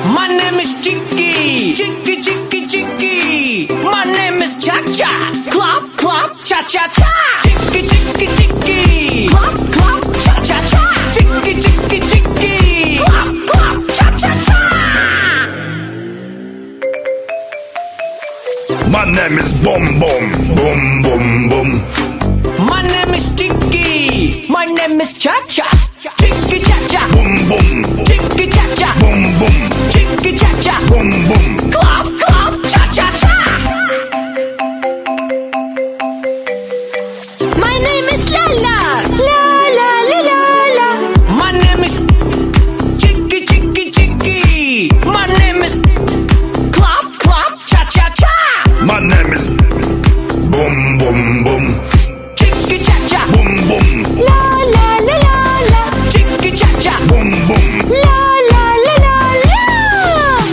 My name is Chicky. Chicky, Chicky, Chicky. My name is Cha-Cha. Clap, clap, cha-cha-cha. Chicky, Chicky, Chicky. Clap, clap, cha-cha-cha. Chicky, Chicky, Chicky. Clap, clap, cha-cha-cha. My name is Boom Boom, Boom Boom Boom. My name is Chicky. My name is Cha-Cha. Chicky, Cha-Cha. Boom Boom, Chicky, Cha-Cha. Boom Boom.